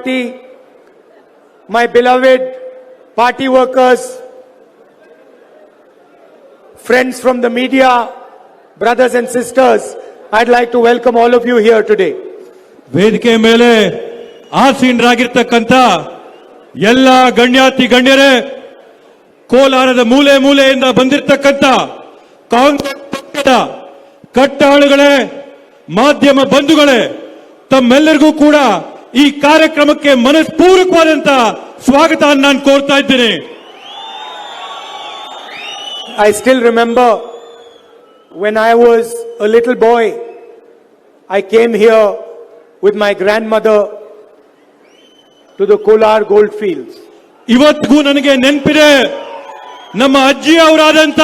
party, my beloved party workers, friends from the media, brothers and sisters, I'd like to welcome all of you here today. ವೇದಿಕೆ ಮೇಲೆ ಆಸೀನರಾಗಿರ್ತಕ್ಕಂಥ ಎಲ್ಲ ಗಣ್ಯಾತಿ ಗಣ್ಯರೇ, ಕೋಲಾರದ ಮೂಲೆ ಮೂಲೆಯಿಂದ ಬಂದಿರತಕ್ಕಂಥ ಕಾಂಗ್ರೆಸ್ ಪಕ್ಷದ ಕಟ್ಟಾಳುಗಳೇ, ಮಾಧ್ಯಮ ಬಂಧುಗಳೇ, ತಮ್ಮೆಲ್ಲರಿಗೂ ಕೂಡ ಈ ಕಾರ್ಯಕ್ರಮಕ್ಕೆ ಮನಸ್ಪೂರ್ವಕವಾದಂತ ಸ್ವಾಗತ ನಾನು ಕೋರ್ತಾ ಇದ್ದೇನೆ. I still remember when I was a little boy, I came here with my grandmother to the Kolar gold fields. ಇವತ್ತಿಗೂ ನನಗೆ ನೆನಪಿದೆ, ನಮ್ಮ ಅಜ್ಜಿ ಅವರಾದಂತ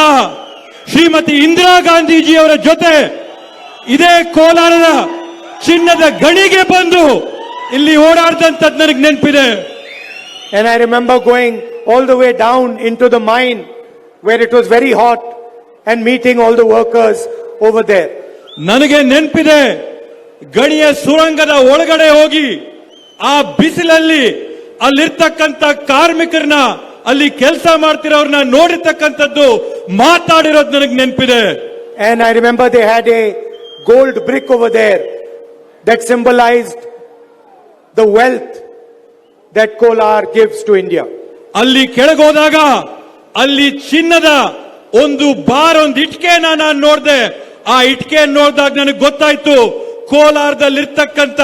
ಶ್ರೀಮತಿ ಇಂದಿರಾ ಗಾಂಧೀಜಿ ಅವರ ಜೊತೆ ಇದೇ ಕೋಲಾರದ ಚಿನ್ನದ ಗಣಿಗೆ ಬಂದು ಇಲ್ಲಿ ಓಡಾಡ್ದಂತದ್ದು ನನಗೆ ನೆನಪಿದೆ. And I remember going all the way down into the mine where it was very hot and meeting all the workers over there. ನನಗೆ ನೆನಪಿದೆ, ಗಣಿಯ ಸುರಂಗದ ಒಳಗಡೆ ಹೋಗಿ ಆ ಬಿಸಿಲಲ್ಲಿ ಅಲ್ಲಿರ್ತಕ್ಕಂಥ ಕಾರ್ಮಿಕರನ್ನ, ಅಲ್ಲಿ ಕೆಲಸ ಮಾಡ್ತಿರೋರ್ನ ನೋಡಿರ್ತಕ್ಕಂಥದ್ದು, ಮಾತಾಡಿರೋದು ನನಗೆ ನೆನಪಿದೆ. And I remember they had a gold brick over there that symbolized the wealth that Kolar gives to India. ಅಲ್ಲಿ ಕೆಳಗೋದಾಗ ಅಲ್ಲಿ ಚಿನ್ನದ ಒಂದು ಬಾರ್, ಒಂದು ಇಟ್ಕೆನ ನಾನು ನೋಡಿದೆ. ಆ ಇಟ್ಕೆ ನೋಡಿದಾಗ ನನಗೆ ಗೊತ್ತಾಯ್ತು ಕೋಲಾರದಲ್ಲಿರ್ತಕ್ಕಂಥ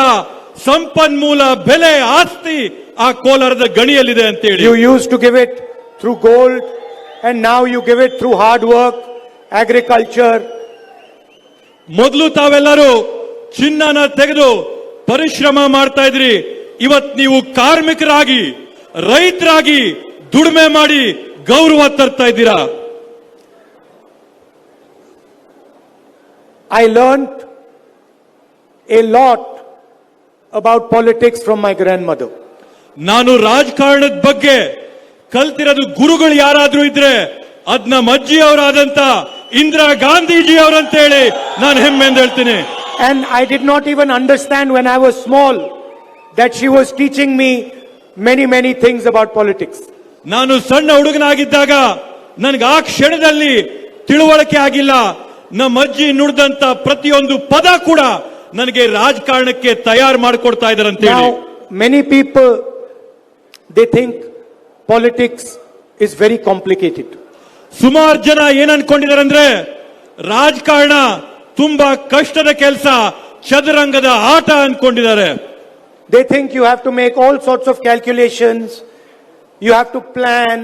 ಸಂಪನ್ಮೂಲ ಬೆಲೆ, ಆಸ್ತಿ ಆ ಕೋಲಾರದ ಗಣಿಯಲ್ಲಿದೆ ಅಂತ ಹೇಳಿ. You used to give it through gold and now you give it through hard work, agriculture. ಮೊದಲು ತಾವೆಲ್ಲರೂ ಚಿನ್ನನ ತೆಗೆದು ಪರಿಶ್ರಮ ಮಾಡ್ತಾ ಇದ್ರಿ. ಇವತ್ತು ನೀವು ಕಾರ್ಮಿಕರಾಗಿ, ರೈತರಾಗಿ ದುಡಿಮೆ ಮಾಡಿ ಗೌರವ ತರ್ತಾ ಇದ್ದೀರಾ. I learned a lot about politics from my grandmother. ನಾನು ರಾಜಕಾರಣದ ಬಗ್ಗೆ ಕಲ್ತಿರೋದು ಗುರುಗಳು ಯಾರಾದ್ರೂ ಇದ್ರೆ ಅದ್ ನಮ್ಮ ಅಜ್ಜಿ ಅವರಾದಂತ ಇಂದಿರಾ ಗಾಂಧೀಜಿ ಅವರಂತ ಹೇಳಿ ನಾನು ಹೆಮ್ಮೆಯಿಂದ ಹೇಳ್ತೀನಿ. And I did not even understand when I was small that she was teaching me many things about politics. ನಾನು ಸಣ್ಣ ಹುಡುಗನಾಗಿದ್ದಾಗ ನನಗೆ ಆ ಕ್ಷಣದಲ್ಲಿ ತಿಳುವಳಿಕೆ ಆಗಿಲ್ಲ. ನಮ್ಮ ಅಜ್ಜಿ ನುಡಿದಂತ ಪ್ರತಿಯೊಂದು ಪದ ಕೂಡ ನನಗೆ ರಾಜಕಾರಣಕ್ಕೆ ತಯಾರು ಮಾಡಿಕೊಡ್ತಾ ಇದ್ದಾರೆ ಅಂತ ಹೇಳಿ. Now many people, they think politics is very complicated. ಸುಮಾರು ಜನ ಏನ್ ಅನ್ಕೊಂಡಿದ್ದಾರೆ ಅಂದ್ರೆ ರಾಜಕಾರಣ ತುಂಬಾ ಕಷ್ಟದ ಕೆಲಸ, ಚದುರಂಗದ ಆಟ ಅನ್ಕೊಂಡಿದ್ದಾರೆ. They think you have to make all sorts of calculations, you have to plan,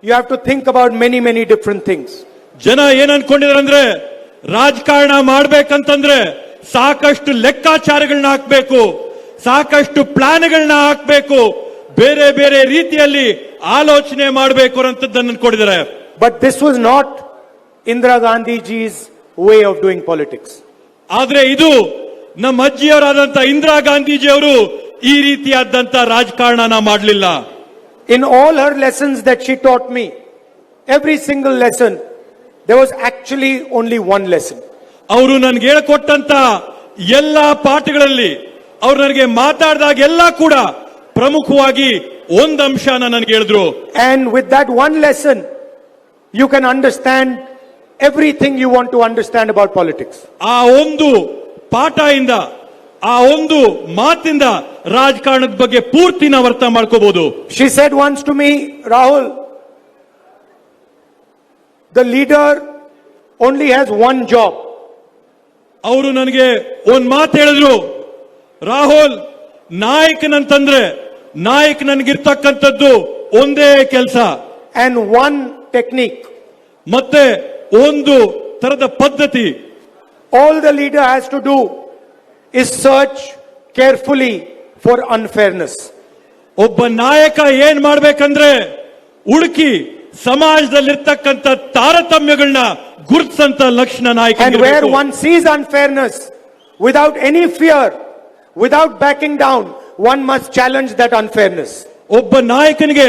you have to think about many different things. ಜನ ಏನ್ ಅನ್ಕೊಂಡಿದ್ದಾರೆ ಅಂದ್ರೆ ರಾಜಕಾರಣ ಮಾಡ್ಬೇಕಂತಂದ್ರೆ ಸಾಕಷ್ಟು ಲೆಕ್ಕಾಚಾರಗಳನ್ನ ಹಾಕ್ಬೇಕು, ಸಾಕಷ್ಟು ಪ್ಲಾನ್ಗಳನ್ನ ಹಾಕ್ಬೇಕು, ಬೇರೆ ಬೇರೆ ರೀತಿಯಲ್ಲಿ ಆಲೋಚನೆ ಮಾಡಬೇಕು ಅಂತದ್ದನ್ನು ಅನ್ಕೊಂಡಿದ್ದಾರೆ. But this was not Indira Gandhiji's way of doing politics. ಆದ್ರೆ ಇದು ನಮ್ಮ ಅಜ್ಜಿಯವರಾದಂತ ಇಂದಿರಾ ಗಾಂಧೀಜಿ ಅವರು ಈ ರೀತಿಯಾದಂತ ರಾಜಕಾರಣನ ಮಾಡಲಿಲ್ಲ. In all her lessons that she taught me, every single lesson, there was actually only one lesson. ಅವರು ನನಗೆ ಹೇಳಿಕೊಟ್ಟಂತ ಎಲ್ಲಾ ಪಾಠಗಳಲ್ಲಿ ಅವರು ನನಗೆ ಮಾತಾಡಿದಾಗ ಎಲ್ಲ ಕೂಡ ಪ್ರಮುಖವಾಗಿ ಒಂದು ಅಂಶನ ನನಗೆ ಹೇಳಿದ್ರು. And with that one lesson, you can understand everything you want to understand about politics. ಆ ಒಂದು ಪಾಠದಿಂದ, ಆ ಒಂದು ಮಾತಿಂದ ರಾಜಕಾರಣದ ಬಗ್ಗೆ ಪೂರ್ತಿ ನಾವು ಅರ್ಥ ಮಾಡ್ಕೋಬಹುದು. She said once to me, Rahul, the leader only has one job. ಅವರು ನನಗೆ ಒಂದ್ ಮಾತು ಹೇಳಿದ್ರು, ರಾಹುಲ್, ನಾಯಕನಂತಂದ್ರೆ ನಾಯಕನಿಗಿರ್ತಕ್ಕಂಥದ್ದು ಒಂದೇ ಕೆಲಸ, and one technique. ಮತ್ತೆ ಒಂದು ತರದ ಪದ್ಧತಿ. All the leader has to do is search carefully for unfairness. ಒಬ್ಬ ನಾಯಕ ಏನ್ ಮಾಡ್ಬೇಕಂದ್ರೆ ಹುಡುಕಿ ಸಮಾಜದಲ್ಲಿರ್ತಕ್ಕಂಥ ತಾರತಮ್ಯಗಳನ್ನ ಗುರುತಿಸಂತ ಲಕ್ಷಣ ನಾಯಕ. And where one sees unfairness, without any fear, without backing down, one must challenge that unfairness. ಒಬ್ಬ ನಾಯಕನಿಗೆ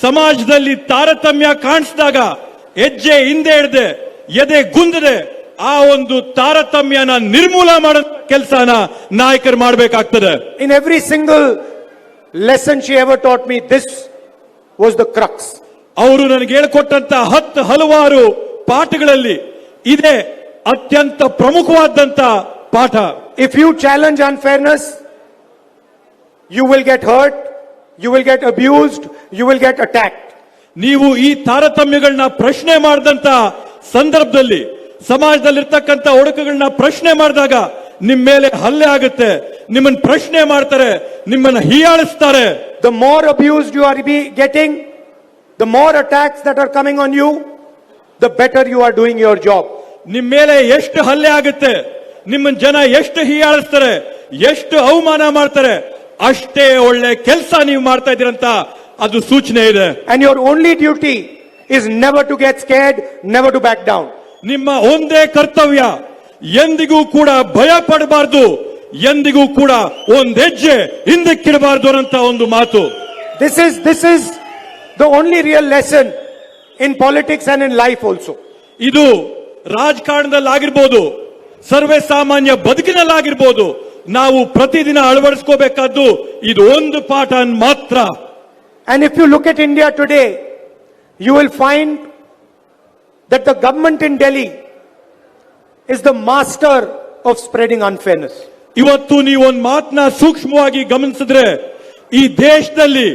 ಸಮಾಜದಲ್ಲಿ ತಾರತಮ್ಯ ಕಾಣಿಸಿದಾಗ ಹೆಜ್ಜೆ ಹಿಂದೆ ಹಿಡ್ದೆ, ಎದೆ ಗುಂದದೆ ಆ ಒಂದು ತಾರತಮ್ಯನ ನಿರ್ಮೂಲ ಮಾಡೋ ಕೆಲಸನ ನಾಯಕರು ಮಾಡಬೇಕಾಗ್ತದೆ. In every single lesson she ever taught me, this was the crux. ಅವರು ನನಗೆ ಹೇಳಿಕೊಟ್ಟಂತ 10 ಹಲವಾರು ಪಾಠಗಳಲ್ಲಿ ಇದೇ ಅತ್ಯಂತ ಪ್ರಮುಖವಾದಂತ ಪಾಠ. If you challenge unfairness, you will get hurt, you will get abused, you will get attacked. ನೀವು ಈ ತಾರತಮ್ಯಗಳನ್ನ ಪ್ರಶ್ನೆ ಮಾಡಿದಂತ ಸಂದರ್ಭದಲ್ಲಿ ಸಮಾಜದಲ್ಲಿರ್ತಕ್ಕಂಥ ಒಡಕುಗಳನ್ನ ಪ್ರಶ್ನೆ ಮಾಡಿದಾಗ ನಿಮ್ಮ ಮೇಲೆ ಹಲ್ಲೆ ಆಗುತ್ತೆ, ನಿಮ್ಮನ್ನ ಪ್ರಶ್ನೆ ಮಾಡ್ತಾರೆ, ನಿಮ್ಮನ್ನ ಹೀಯಾಳಿಸ್ತಾರೆ. The more abused you are getting, the more attacks that are coming on you, the better you are doing your job. ನಿಮ್ಮ ಮೇಲೆ ಎಷ್ಟು ಹಲ್ಲೆ ಆಗುತ್ತೆ, ನಿಮ್ಮನ್ನ ಜನ ಎಷ್ಟು ಹೀಯಾಳಿಸ್ತಾರೆ, ಎಷ್ಟು ಅವಮಾನ ಮಾಡ್ತಾರೆ, ಅಷ್ಟೇ ಒಳ್ಳೆ ಕೆಲಸ ನೀವು ಮಾಡ್ತಾ ಇದ್ದೀರಂತ ಅದು ಸೂಚನೆ ಇದೆ. And your only duty is never to get scared, never to back down. ನಿಮ್ಮ ಒಂದೇ ಕರ್ತವ್ಯ ಎಂದಿಗೂ ಕೂಡ ಭಯ ಪಡಬಾರದು, ಎಂದಿಗೂ ಕೂಡ ಒಂದ್ ಹೆಜ್ಜೆ ಹಿಂದಕ್ಕಿಡಬಾರದು ಅನ್ನೋ ಒಂದು ಮಾತು. This is the only real lesson in politics and in life also. ಇದು ರಾಜಕಾರಣದಲ್ಲಾಗಿರ್ಬೋದು, ಸರ್ವೇ ಸಾಮಾನ್ಯ ಬದುಕಿನಲ್ಲಾಗಿರ್ಬೋದು, ನಾವು ಪ್ರತಿದಿನ ಅಳವಡಿಸ್ಕೋಬೇಕಾದ್ದು ಇದು ಒಂದು ಪಾಠ ಮಾತ್ರ. And if you look at India today, you will find that the government in Delhi is the master of spreading unfairness. ಇವತ್ತು ನೀವು ಒಂದು ಮಾತನ್ನ ಸೂಕ್ಷ್ಮವಾಗಿ ಗಮನಿಸಿದ್ರೆ, ಈ ದೇಶದಲ್ಲಿ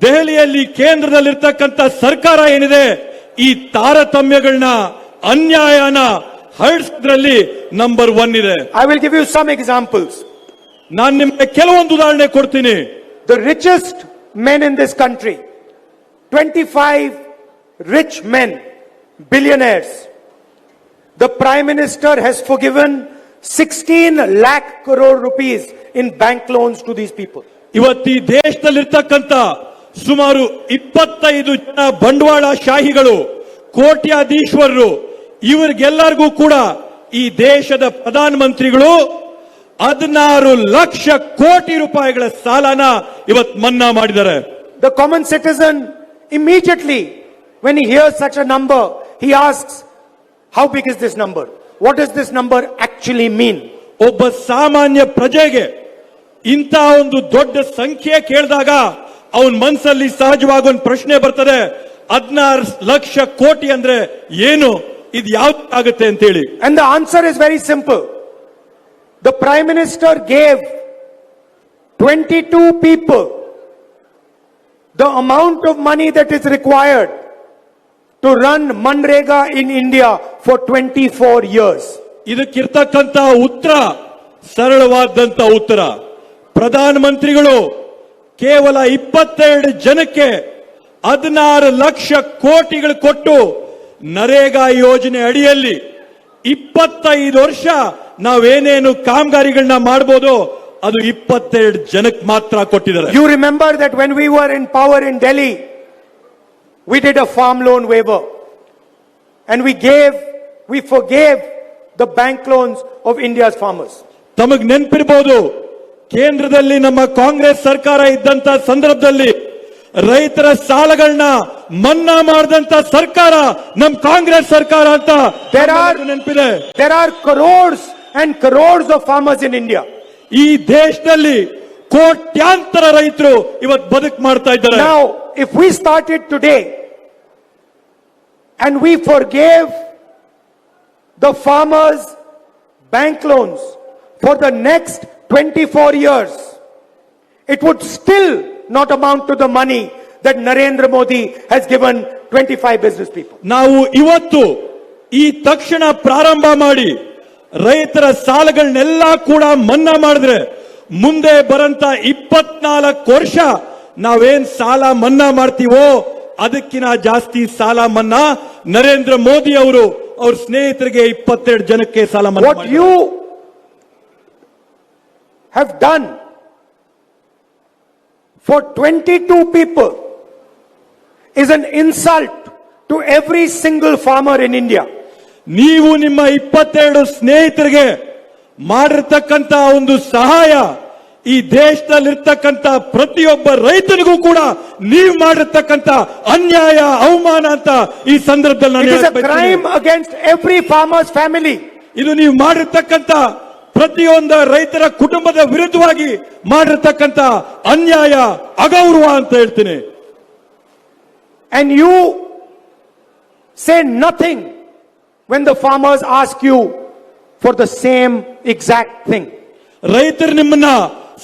ದೆಹಲಿಯಲ್ಲಿ ಕೇಂದ್ರದಲ್ಲಿರ್ತಕ್ಕಂಥ ಸರ್ಕಾರ ಏನಿದೆ, ಈ ತಾರತಮ್ಯಗಳನ್ನ ಅನ್ಯಾಯನ ಹರಡಿಸೋದ್ರಲ್ಲಿ ನಂಬರ್ 1 ಇದೆ. I will give you some examples. ನಾನು ನಿಮಗೆ ಕೆಲವೊಂದು ಉದಾಹರಣೆ ಕೊಡ್ತೀನಿ. The richest men in this country, 25 rich men, billionaires. The Prime Minister has forgiven 16 lakh crore rupees in bank loans to these people. ಇವತ್ತು ಈ ದೇಶದಲ್ಲಿರ್ತಕ್ಕಂಥ ಸುಮಾರು 25 ಜನ ಬಂಡವಾಳ ಶಾಹಿಗಳು, ಕೋಟ್ಯಾಧೀಶ್ವರರು, ಇವರಿಗೆಲ್ಲರಿಗೂ ಕೂಡ ಈ ದೇಶದ ಪ್ರಧಾನ ಮಂತ್ರಿಗಳು 16 ಲಕ್ಷ ಕೋಟಿ ರೂಪಾಯಿಗಳ ಸಾಲನ ಇವತ್ತು ಮನ್ನಾ ಮಾಡಿದ್ದಾರೆ. The common citizen immediately, when he hears such a number, he asks, how big is this number? What does this number actually mean? ಒಬ್ಬ ಸಾಮಾನ್ಯ ಪ್ರಜೆಗೆ ಇಂಥ ಒಂದು ದೊಡ್ಡ ಸಂಖ್ಯೆ ಕೇಳಿದಾಗ ಅವನ ಮನಸ್ಸಲ್ಲಿ ಸಹಜವಾಗಿ ಒಂದು ಪ್ರಶ್ನೆ ಬರ್ತದೆ, 16 ಲಕ್ಷ ಕೋಟಿ ಅಂದ್ರೆ ಏನು, ಇದು ಯಾವ್ದು ಆಗುತ್ತೆ ಅಂತೇಳಿ. And the answer is very simple. The Prime Minister gave 22 people the amount of money that is required to run Manrega in India for 24 years. ಇದಕ್ಕಿರ್ತಕ್ಕಂಥ ಉತ್ತರ ಸರಳವಾದಂತ ಉತ್ತರ. ಪ್ರಧಾನ ಮಂತ್ರಿಗಳು ಕೇವಲ 22 ಜನಕ್ಕೆ 16 ಲಕ್ಷ ಕೋಟಿಗಳು ಕೊಟ್ಟು ನರೇಗಾ ಯೋಜನೆ ಅಡಿಯಲ್ಲಿ 25 ವರ್ಷ ನಾವೇನೇನು ಕಾಮಗಾರಿಗಳನ್ನ ಮಾಡಬಹುದು ಅದು 22 ಜನಕ್ಕೆ ಮಾತ್ರ ಕೊಟ್ಟಿದ್ದಾರೆ. You remember that when we were in power in Delhi, we did a farm loan waiver and we forgave the bank loans of India's farmers. ತಮಗ್ ನೆನಪಿರಬಹುದು, ಕೇಂದ್ರದಲ್ಲಿ ನಮ್ಮ ಕಾಂಗ್ರೆಸ್ ಸರ್ಕಾರ ಇದ್ದಂತ ಸಂದರ್ಭದಲ್ಲಿ ರೈತರ ಸಾಲಗಳನ್ನ ಮನ್ನಾ ಮಾಡಿದಂತ ಸರ್ಕಾರ ನಮ್ಮ ಕಾಂಗ್ರೆಸ್ ಸರ್ಕಾರ ಅಂತ ನೆನಪಿದೆ. There are crores and crores of farmers in India. ಈ ದೇಶದಲ್ಲಿ ಕೋಟ್ಯಾಂತರ ರೈತರು ಇವತ್ತು ಬದುಕು ಮಾಡ್ತಾ ಇದ್ದಾರೆ. Now, if we started today and we forgave the farmers' bank loans for the next 24 years, it would still not amount to the money that Narendra Modi has given 25 business people. ನಾವು ಇವತ್ತು ಈ ತಕ್ಷಣ ಪ್ರಾರಂಭ ಮಾಡಿ ರೈತರ ಸಾಲಗಳನ್ನೆಲ್ಲ ಕೂಡ ಮನ್ನಾ ಮಾಡಿದ್ರೆ ಮುಂದೆ ಬರಂತ 24 ವರ್ಷ ನಾವೇನ್ ಸಾಲ ಮನ್ನಾ ಮಾಡ್ತೀವೋ ಅದಕ್ಕಿಂತ ಜಾಸ್ತಿ ಸಾಲ ಮನ್ನಾ ನರೇಂದ್ರ ಮೋದಿ ಅವರು ಅವ್ರ ಸ್ನೇಹಿತರಿಗೆ 22 ಜನಕ್ಕೆ ಸಾಲ ಮನ್ನಾ What you have done for 22 people is an insult to every single farmer in India. ನೀವು ನಿಮ್ಮ 22 ಸ್ನೇಹಿತರಿಗೆ ಮಾಡಿರ್ತಕ್ಕಂತ ಒಂದು ಸಹಾಯ ಈ ದೇಶದಲ್ಲಿರ್ತಕ್ಕಂತ ಪ್ರತಿಯೊಬ್ಬ ರೈತನಿಗೂ ಕೂಡ ನೀವು ಮಾಡಿರ್ತಕ್ಕಂತ ಅನ್ಯಾಯ, ಅವಮಾನ ಅಂತ ಈ ಸಂದರ್ಭದಲ್ಲಿ It is a crime against every farmer's family. ಇದು ನೀವು ಮಾಡಿರ್ತಕ್ಕಂತ ಪ್ರತಿಯೊಂದು ರೈತರ ಕುಟುಂಬದ ವಿರುದ್ಧವಾಗಿ ಮಾಡಿರ್ತಕ್ಕಂಥ ಅನ್ಯಾಯ, ಅಗೌರವ ಅಂತ ಹೇಳ್ತೀನಿ. And you say nothing when the farmers ask you for the same exact thing. ರೈತರು ನಿಮ್ಮನ್ನ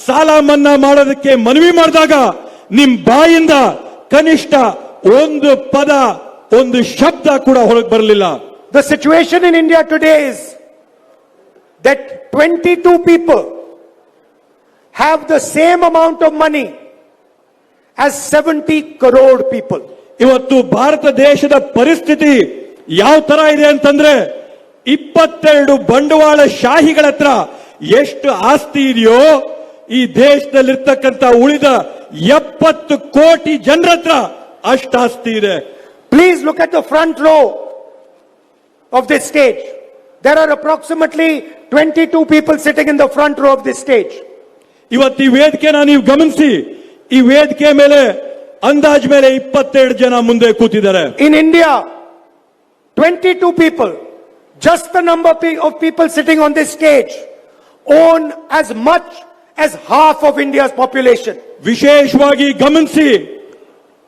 ಸಾಲ ಮನ್ನಾ ಮಾಡೋದಕ್ಕೆ ಮನವಿ ಮಾಡಿದಾಗ ನಿಮ್ ಬಾಯಿಂದ ಕನಿಷ್ಠ ಒಂದು ಪದ, ಒಂದು ಶಬ್ದ ಕೂಡ ಹೊರಗೆ ಬರಲಿಲ್ಲ. The situation in India today is that 22 people have the same amount of money as 70 crore people. ಇವತ್ತು ಭಾರತ ದೇಶದ ಪರಿಸ್ಥಿತಿ ಯಾವ ತರ ಇದೆ ಅಂತಂದ್ರೆ 22 ಬಂಡವಾಳ ಶಾಹಿಗಳ ಹತ್ರ ಎಷ್ಟು ಆಸ್ತಿ ಇದೆಯೋ ಈ ದೇಶದಲ್ಲಿರ್ತಕ್ಕಂಥ ಉಳಿದ 70 ಕೋಟಿ ಜನರ ಹತ್ರ ಅಷ್ಟು ಆಸ್ತಿ ಇದೆ. Please look at the front row of this stage. There are approximately 22 people sitting in the front row of this stage. ಇವತ್ತು ಈ ವೇದಿಕೆನ ನೀವು ಗಮನಿಸಿ, ಈ ವೇದಿಕೆ ಮೇಲೆ ಅಂದಾಜ್ ಮೇಲೆ 22 ಜನ ಮುಂದೆ ಕೂತಿದ್ದಾರೆ. In India, 22 people, just the number of people sitting on this stage, own as much as half of India's population. ವಿಶೇಷವಾಗಿ ಗಮನಿಸಿ,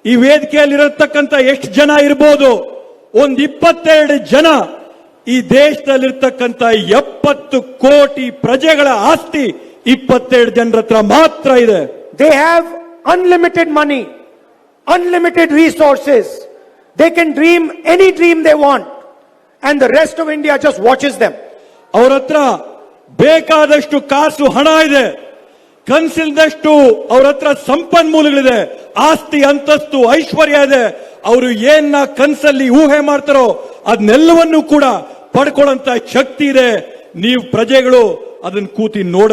ಈ ವೇದಿಕೆಯಲ್ಲಿರತಕ್ಕಂಥ ಎಷ್ಟು ಜನ ಇರಬಹುದು, ಒಂದ್ 22 ಜನ ಈ ದೇಶದಲ್ಲಿರ್ತಕ್ಕಂಥ 70 ಕೋಟಿ ಪ್ರಜೆಗಳ ಆಸ್ತಿ 22 ಜನರ ಹತ್ರ ಮಾತ್ರ ಇದೆ. They have unlimited money, unlimited resources. They can dream any dream they want, and the rest of India just watches them. ಅವರ ಹತ್ರ ಬೇಕಾದಷ್ಟು ಕಾಸು, ಹಣ ಇದೆ, ಕನಸಿಲ್ದಷ್ಟು ಅವರ ಹತ್ರ ಸಂಪನ್ಮೂಲಗಳಿದೆ, ಆಸ್ತಿ, ಅಂತಸ್ತು, ಐಶ್ವರ್ಯ ಇದೆ. ಅವರು ಏನ್ನ ಕನಸಲ್ಲಿ ಊಹೆ ಮಾಡ್ತಾರೋ ಅದನ್ನೆಲ್ಲವನ್ನೂ ಕೂಡ ಪಡ್ಕೊಳ್ಳಂತ ಶಕ್ತಿ ಇದೆ. ನೀವು ಪ್ರಜೆಗಳು ಅದನ್ನ ಕೂತಿ ನೋಡ.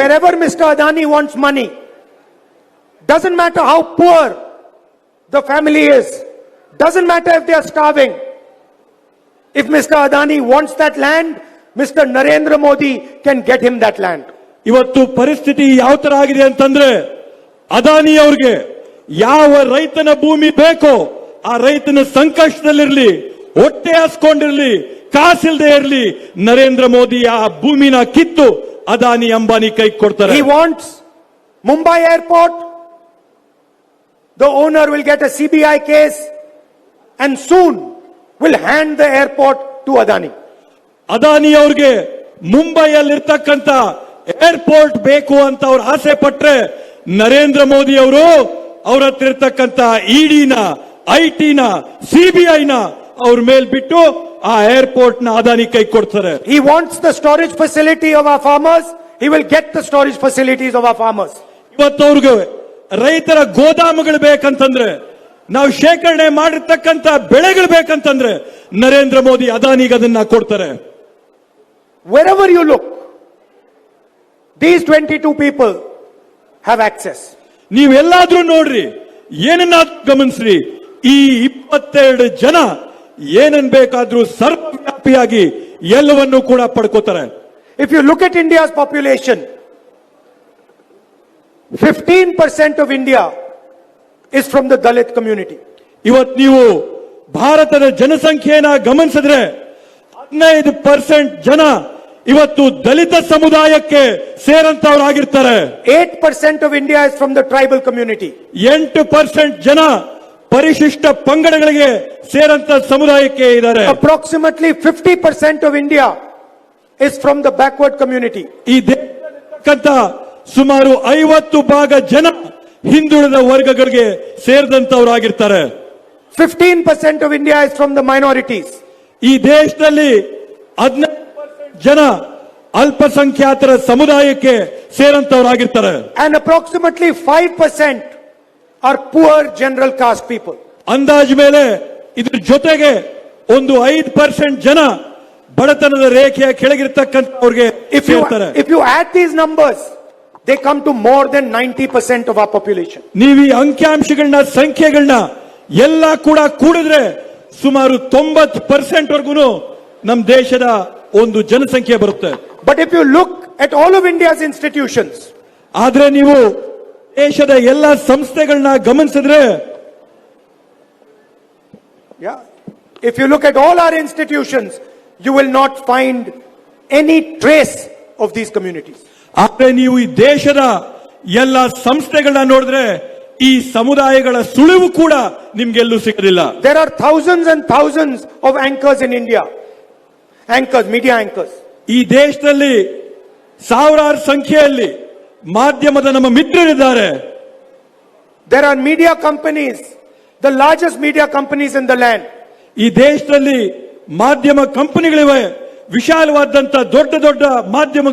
Wherever Mr. Adani wants money, doesn't matter how poor the family is, doesn't matter if they are starving. If Mr. Adani wants that land, Mr. Narendra Modi can get him that land. ಇವತ್ತು ಪರಿಸ್ಥಿತಿ ಯಾವ ತರ ಆಗಿದೆ ಅಂತಂದ್ರೆ, ಅದಾನಿ ಅವ್ರಿಗೆ ಯಾವ ರೈತನ ಭೂಮಿ ಬೇಕೋ ಆ ರೈತನ ಸಂಕಷ್ಟದಲ್ಲಿರ್ಲಿ, ಹೊಟ್ಟೆ ಹಾಸ್ಕೊಂಡಿರ್ಲಿ, ಕಾಸಿಲ್ದೇ ಇರ್ಲಿ, ನರೇಂದ್ರ ಮೋದಿ ಆ ಭೂಮಿನ ಕಿತ್ತು ಅದಾನಿ ಅಂಬಾನಿ ಕೈ ಕೊಡ್ತಾರೆ. He wants Mumbai airport. The owner will get a CBI case and soon will hand the airport to Adani. Adani ಅವ್ರಿಗೆ ಮುಂಬೈಯಲ್ಲಿರ್ತಕ್ಕಂಥ ಏರ್ಪೋರ್ಟ್ ಬೇಕು ಅಂತ ಅವ್ರು ಆಸೆ ಪಟ್ರೆ ನರೇಂದ್ರ ಮೋದಿ ಅವರು ಅವ್ರ ಹತ್ರ ಇರ್ತಕ್ಕಂಥ ಇಡಿನ, ಐಟಿನ, ಸಿಬಿಐನ ಅವ್ರ ಮೇಲ್ ಬಿಟ್ಟು ಆ ಏರ್ಪೋರ್ಟ್ ನ ಅದಾನಿ ಕೈ ಕೊಡ್ತಾರೆ. He wants the storage facility of our farmers. He will get the storage facilities of our farmers. ಇವತ್ತು ಅವ್ರಿಗೆ ರೈತರ ಗೋದಾಮುಗಳು ಬೇಕಂತಂದ್ರೆ, ನಾವು ಶೇಖರಣೆ ಮಾಡಿರ್ತಕ್ಕಂಥ ಬೆಳೆಗಳು ಬೇಕಂತಂದ್ರೆ ನರೇಂದ್ರ ಮೋದಿ ಅದಾನಿಗೆ ಅದನ್ನ ಕೊಡ್ತಾರೆ. Wherever you look, these 22 people have access. ನೀವೆಲ್ಲಾದ್ರೂ ನೋಡ್ರಿ, ಏನನ್ನ ಗಮನಿಸ್ರಿ, ಈ 22 ಜನ ಏನನ್ ಬೇಕಾದ್ರೂ ಸರ್ವವ್ಯಾಪಿಯಾಗಿ ಎಲ್ಲವನ್ನೂ ಕೂಡ ಪಡ್ಕೋತಾರೆ. If you look at India's population, 15% of India is from the Dalit community. ಇವತ್ತು ನೀವು ಭಾರತದ ಜನಸಂಖ್ಯೆನ ಗಮನಿಸಿದ್ರೆ 15% ಜನ ಇವತ್ತು ದಲಿತ ಸಮುದಾಯಕ್ಕೆ ಸೇರಂತವರಾಗಿರ್ತಾರೆ. 8% of India is from the tribal community. 8% ಜನ ಪರಿಶಿಷ್ಟ ಪಂಗಡಗಳಿಗೆ ಸೇರಂತ ಸಮುದಾಯಕ್ಕೆ ಇದ್ದಾರೆ. Approximately 50% of India is from the backward community. ಈ ದೇಶದಲ್ಲಿರ್ತಕ್ಕಂಥ ಸುಮಾರು 50 ಭಾಗ ಜನ ಹಿಂದುಳಿದ ವರ್ಗಗಳಿಗೆ ಸೇರಿದಂತವರಾಗಿರ್ತಾರೆ. 15% of India is from the minorities. ಈ ದೇಶದಲ್ಲಿ 15% ಜನ ಅಲ್ಪಸಂಖ್ಯಾತರ ಸಮುದಾಯಕ್ಕೆ ಸೇರಂತವರಾಗಿರ್ತಾರೆ. And approximately 5% are poor general caste people. ಅಂದಾಜ್ ಮೇಲೆ ಇದ್ರ ಜೊತೆಗೆ ಒಂದು 5% ಜನ ಬಡತನದ ರೇಖೆಯ ಕೆಳಗಿರ್ತಕ್ಕಂಥವ್ರಿಗೆ ಸೇರ್ತಾರೆ. If you add these numbers, they come to more than 90% of our population. ನೀವು ಈ ಅಂಕಿಅಂಶಗಳನ್ನ, ಸಂಖ್ಯೆಗಳನ್ನ ಎಲ್ಲ ಕೂಡ ಕೂಡಿದ್ರೆ ಸುಮಾರು 90% ವರ್ಗೂನು ನಮ್ಮ ದೇಶದ ಒಂದು ಜನಸಂಖ್ಯೆ ಬರುತ್ತೆ. But if you look at all of India's institutions, ಆದ್ರೆ ನೀವು ದೇಶದ ಎಲ್ಲ ಸಂಸ್ಥೆಗಳನ್ನ ಗಮನಿಸಿದ್ರೆ, if you look at all our institutions, you will not find any trace of these communities. ಆದ್ರೆ ನೀವು ಈ ದೇಶದ ಎಲ್ಲ ಸಂಸ್ಥೆಗಳನ್ನ ನೋಡಿದ್ರೆ ಈ ಸಮುದಾಯಗಳ ಸುಳಿವು ಕೂಡ ನಿಮ್ಗೆಲ್ಲೂ ಸಿಗಲಿಲ್ಲ. There are thousands and thousands of anchors in India. Anchors, media anchors. ಈ ದೇಶದಲ್ಲಿ ಸಾವಿರಾರು ಸಂಖ್ಯೆಯಲ್ಲಿ ಮಾಧ್ಯಮದ ನಮ್ಮ ಮಿತ್ರರಿದ್ದಾರೆ. There are media companies, the largest media companies in the land. ಈ ದೇಶದಲ್ಲಿ ಮಾಧ್ಯಮ ಕಂಪನಿಗಳಿವೆ, ವಿಶಾಲವಾದಂತ ದೊಡ್ಡ ದೊಡ್ಡ ಮಾಧ್ಯಮ